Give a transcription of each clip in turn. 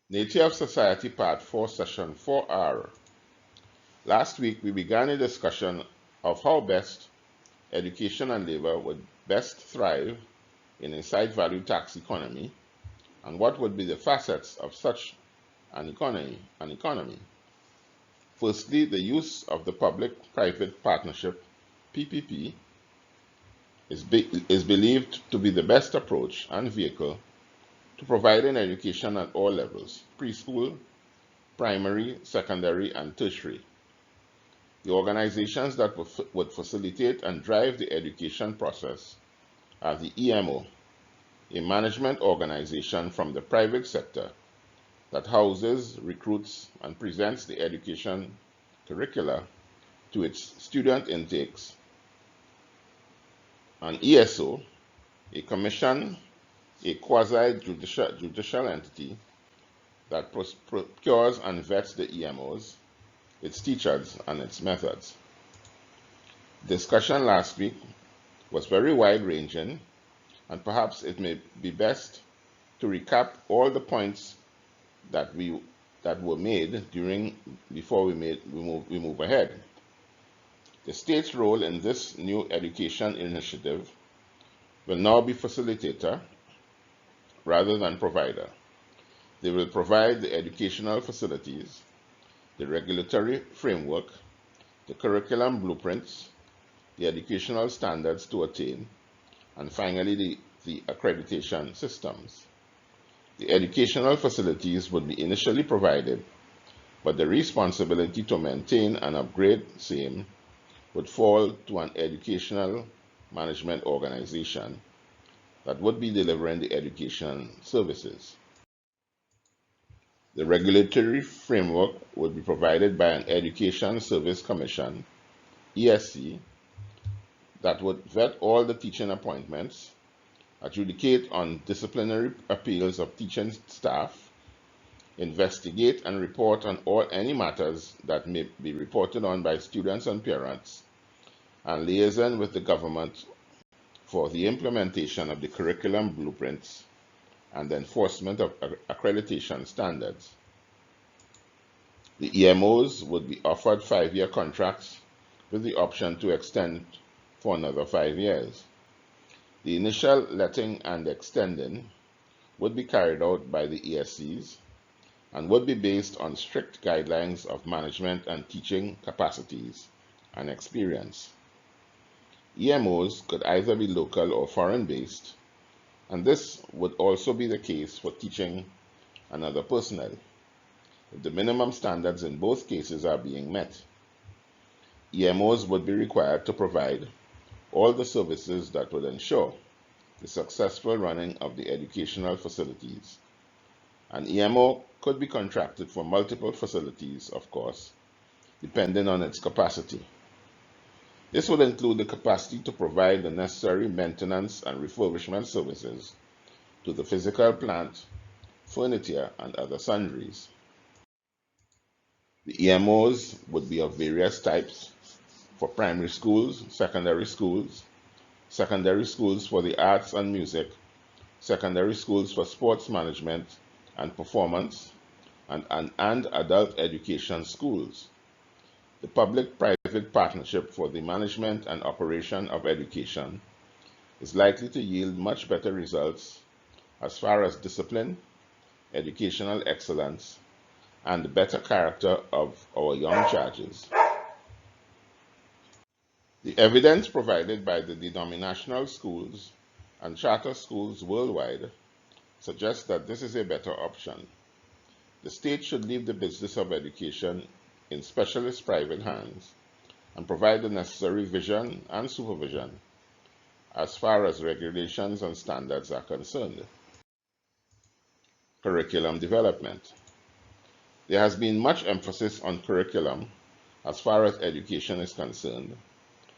Nature of Society Part 4, Session 4R. Last week, we began a discussion of how best education and labor would best thrive in a site value tax economy and what would be the facets of such an economy. Firstly, the use of the public-private partnership, PPP, is believed to be the best approach and vehicle to providing education at all levels, preschool, primary, secondary, and tertiary. The organizations that would facilitate and drive the education process are the EMO, a management organization from the private sector that houses, recruits, and presents the education curricula to its student intakes; an ESO, a commission, a quasi-judicial entity that procures and vets the EMOs, its teachers, and its methods. Discussion last week was very wide-ranging, and perhaps it may be best to recap all the points that were made before we move ahead. The state's role in this new education initiative will now be facilitator rather than provider. They will provide the educational facilities, the regulatory framework, the curriculum blueprints, the educational standards to attain, and finally the accreditation systems. The educational facilities would be initially provided, but the responsibility to maintain and upgrade same would fall to an educational management organization that would be delivering the education services. The regulatory framework would be provided by an Education Service Commission, ESC, that would vet all the teaching appointments, adjudicate on disciplinary appeals of teaching staff, investigate and report on any matters that may be reported on by students and parents, and liaison with the government for the implementation of the curriculum blueprints and the enforcement of accreditation standards. The EMOs would be offered 5-year contracts with the option to extend for another 5 years. The initial letting and extending would be carried out by the ESCs and would be based on strict guidelines of management and teaching capacities and experience. EMOs could either be local or foreign-based, and this would also be the case for teaching and other personnel, if the minimum standards in both cases are being met. EMOs would be required to provide all the services that would ensure the successful running of the educational facilities. An EMO could be contracted for multiple facilities, of course, depending on its capacity. This would include the capacity to provide the necessary maintenance and refurbishment services to the physical plant, furniture, and other sundries. The EMOs would be of various types for primary schools, secondary schools for the arts and music, secondary schools for sports management and performance, and adult education schools. The public-private partnership for the management and operation of education is likely to yield much better results as far as discipline, educational excellence, and the better character of our young charges. The evidence provided by the denominational schools and charter schools worldwide suggests that this is a better option. The state should leave the business of education in specialist private hands and provide the necessary vision and supervision as far as regulations and standards are concerned. Curriculum development. There has been much emphasis on curriculum as far as education is concerned,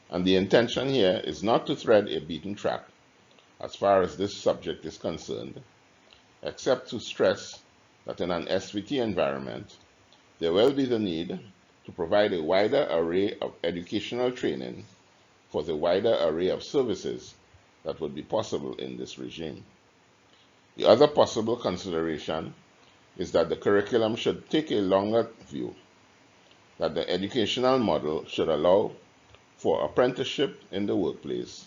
and the intention here is not to thread a beaten track as far as this subject is concerned, except to stress that in an SVT environment, there will be the need to provide a wider array of educational training for the wider array of services that would be possible in this regime. The other possible consideration is that the curriculum should take a longer view, that the educational model should allow for apprenticeship in the workplace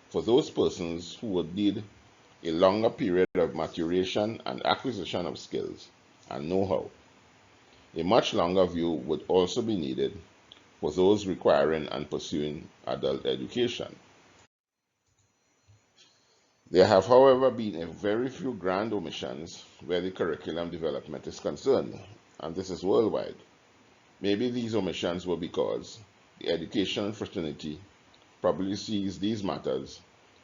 for those persons who would need a longer period of maturation and acquisition of skills and know-how. A much longer view would also be needed for those requiring and pursuing adult education. There have, however, been a very few grand omissions where the curriculum development is concerned, and this is worldwide. Maybe these omissions were because the education fraternity probably sees these matters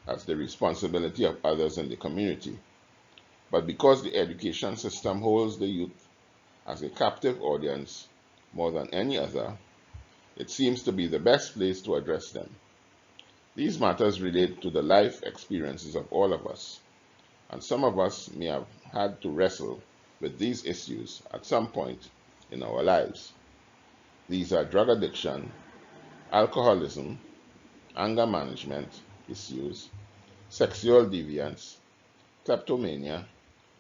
as the responsibility of others in the community. But because the education system holds the youth as a captive audience more than any other, it seems to be the best place to address them. These matters relate to the life experiences of all of us, and some of us may have had to wrestle with these issues at some point in our lives. These are drug addiction, alcoholism, anger management issues, sexual deviance, kleptomania,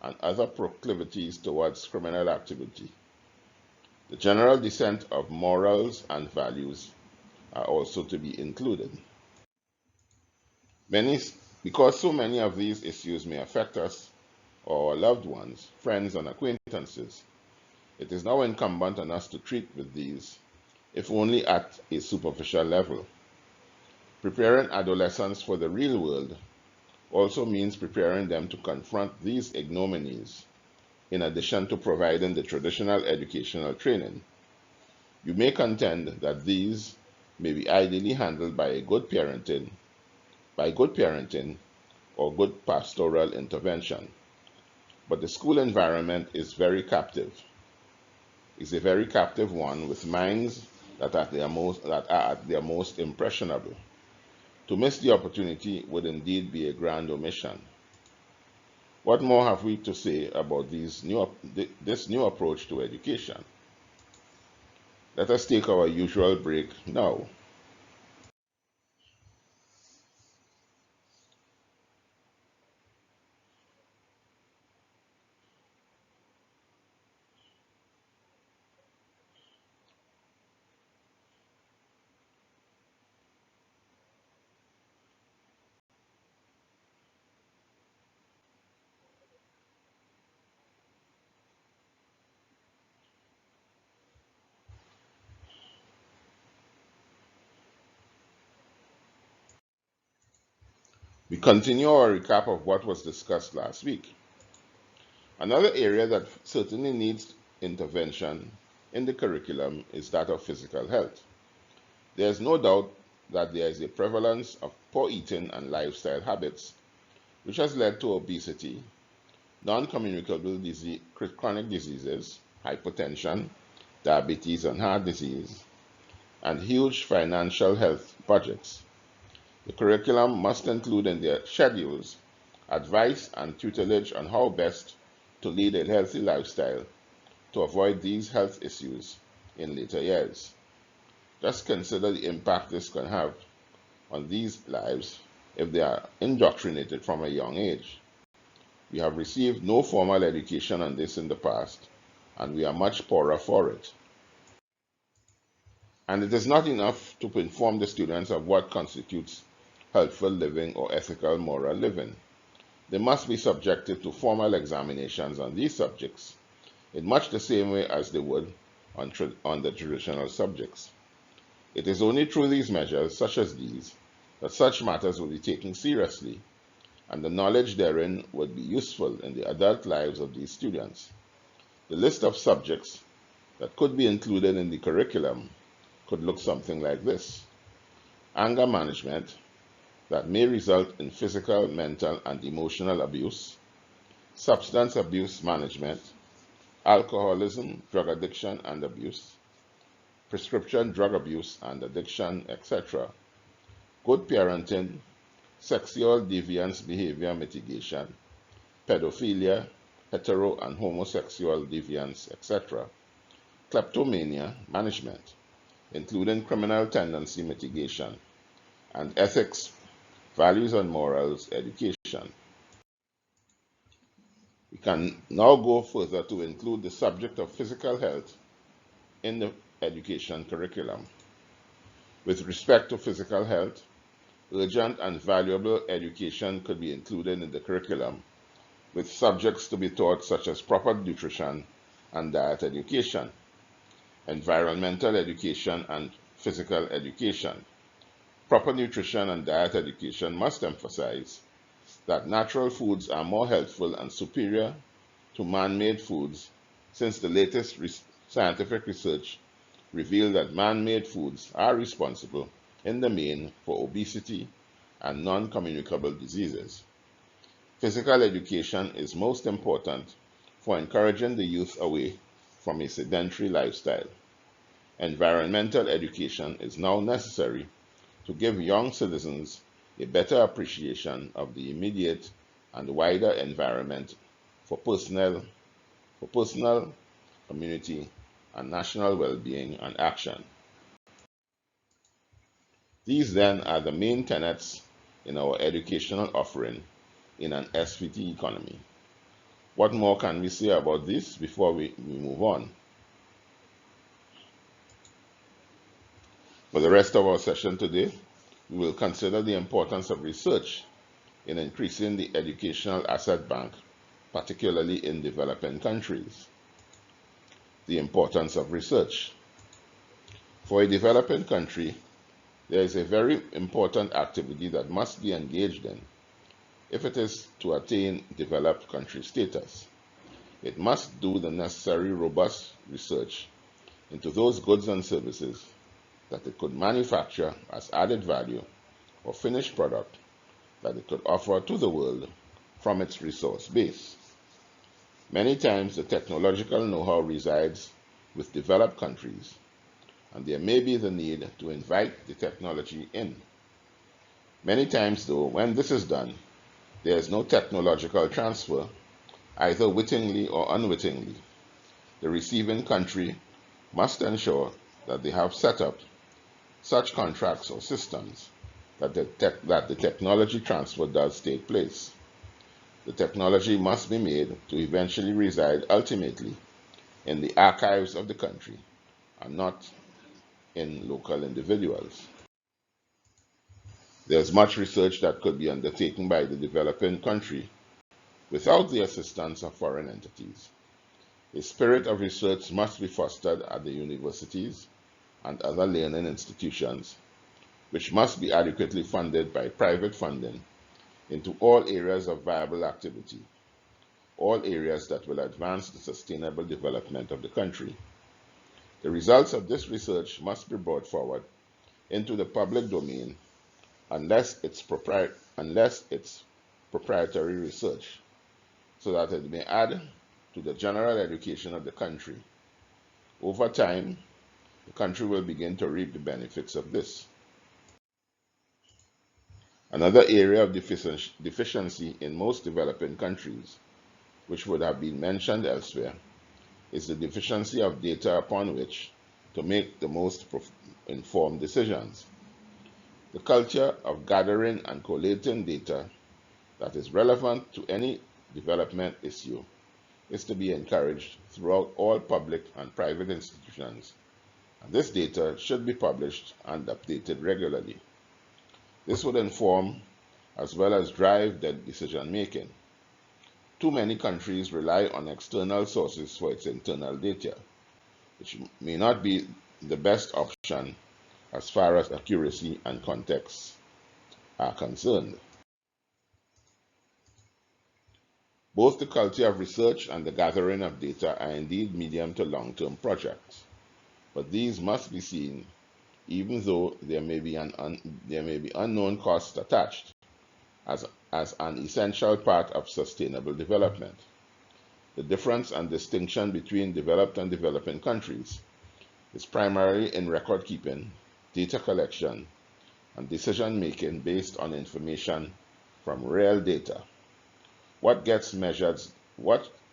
and other proclivities towards criminal activity. The general descent of morals and values are also to be included. Because so many of these issues may affect us or our loved ones, friends, and acquaintances, it is now incumbent on us to treat with these, if only at a superficial level. Preparing adolescents for the real world also means preparing them to confront these ignominies, in addition to providing the traditional educational training. You may contend that these may be ideally handled by good parenting or good pastoral intervention. But the school environment is a very captive one with minds that are at their most impressionable. To miss the opportunity would indeed be a grand omission. What more have we to say about this new approach to education? Let us take our usual break now. We continue our recap of what was discussed last week. Another area that certainly needs intervention in the curriculum is that of physical health. There is no doubt that there is a prevalence of poor eating and lifestyle habits, which has led to obesity, non-communicable chronic diseases, hypertension, diabetes and heart disease, and huge financial health budgets. The curriculum must include in their schedules advice and tutelage on how best to lead a healthy lifestyle to avoid these health issues in later years. Just consider the impact this can have on these lives if they are indoctrinated from a young age. We have received no formal education on this in the past, and we are much poorer for it. And it is not enough to inform the students of what constitutes healthful living or ethical moral living. They must be subjected to formal examinations on these subjects in much the same way as they would on the traditional subjects. It is only through these measures, such as these, that such matters will be taken seriously, and the knowledge therein would be useful in the adult lives of these students. The list of subjects that could be included in the curriculum could look something like this: anger management, that may result in physical, mental, and emotional abuse, substance abuse management, alcoholism, drug addiction and abuse, prescription drug abuse and addiction, etc., good parenting, sexual deviance behavior mitigation, pedophilia, hetero and homosexual deviance, etc., kleptomania management, including criminal tendency mitigation, and ethics, values and morals education. We can now go further to include the subject of physical health in the education curriculum. With respect to physical health, urgent and valuable education could be included in the curriculum, with subjects to be taught such as proper nutrition and diet education, environmental education, and physical education. Proper nutrition and diet education must emphasize that natural foods are more healthful and superior to man-made foods, since the latest scientific research revealed that man-made foods are responsible in the main for obesity and non-communicable diseases. Physical education is most important for encouraging the youth away from a sedentary lifestyle. Environmental education is now necessary to give young citizens a better appreciation of the immediate and wider environment for personal, community, and national well-being and action. These then are the main tenets in our educational offering in an SVT economy. What more can we say about this before we move on? For the rest of our session today, we will consider the importance of research in increasing the educational asset bank, particularly in developing countries. The importance of research. For a developing country, there is a very important activity that must be engaged in if it is to attain developed country status. It must do the necessary robust research into those goods and services that it could manufacture as added value or finished product that it could offer to the world from its resource base. Many times the technological know-how resides with developed countries, and there may be the need to invite the technology in. Many times though, when this is done, there is no technological transfer, either wittingly or unwittingly. The receiving country must ensure that they have set up such contracts or systems that the technology transfer does take place. The technology must be made to eventually reside ultimately in the archives of the country and not in local individuals. There's much research that could be undertaken by the developing country without the assistance of foreign entities. A spirit of research must be fostered at the universities and other learning institutions, which must be adequately funded by private funding into all areas of viable activity, all areas that will advance the sustainable development of the country. The results of this research must be brought forward into the public domain unless it's proprietary research, so that it may add to the general education of the country. Over time, the country will begin to reap the benefits of this. Another area of deficiency in most developing countries, which would have been mentioned elsewhere, is the deficiency of data upon which to make the most informed decisions. The culture of gathering and collating data that is relevant to any development issue is to be encouraged throughout all public and private institutions, and this data should be published and updated regularly. This would inform as well as drive the decision making. Too many countries rely on external sources for its internal data, which may not be the best option as far as accuracy and context are concerned. Both the culture of research and the gathering of data are indeed medium to long-term projects, but these must be seen even though there may be unknown costs attached as an essential part of sustainable development. The difference and distinction between developed and developing countries is primarily in record keeping, data collection, and decision making based on information from real data. What gets measured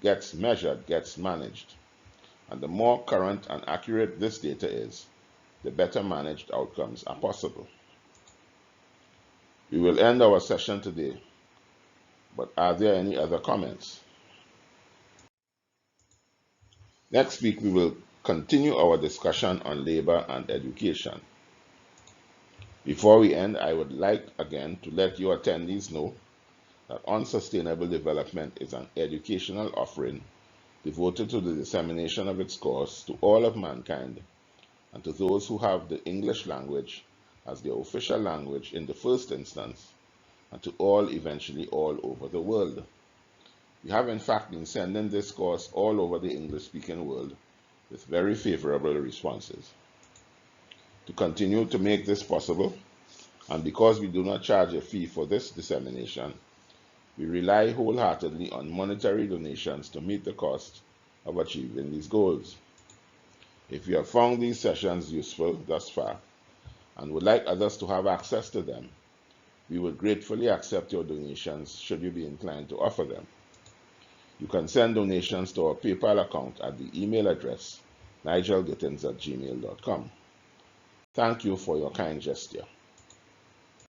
gets managed, and the more current and accurate this data is, the better managed outcomes are possible. We will end our session today, but are there any other comments? Next week, we will continue our discussion on labor and education. Before we end, I would like again to let your attendees know that Unsustainable Development is an educational offering devoted to the dissemination of its cause to all of mankind and to those who have the English language as their official language in the first instance, and to all eventually all over the world. We have in fact been sending this course all over the English-speaking world with very favorable responses. To continue to make this possible, and because we do not charge a fee for this dissemination, we rely wholeheartedly on monetary donations to meet the cost of achieving these goals. If you have found these sessions useful thus far and would like others to have access to them, we would gratefully accept your donations should you be inclined to offer them. You can send donations to our PayPal account at the email address nigelgittins@gmail.com. Thank you for your kind gesture.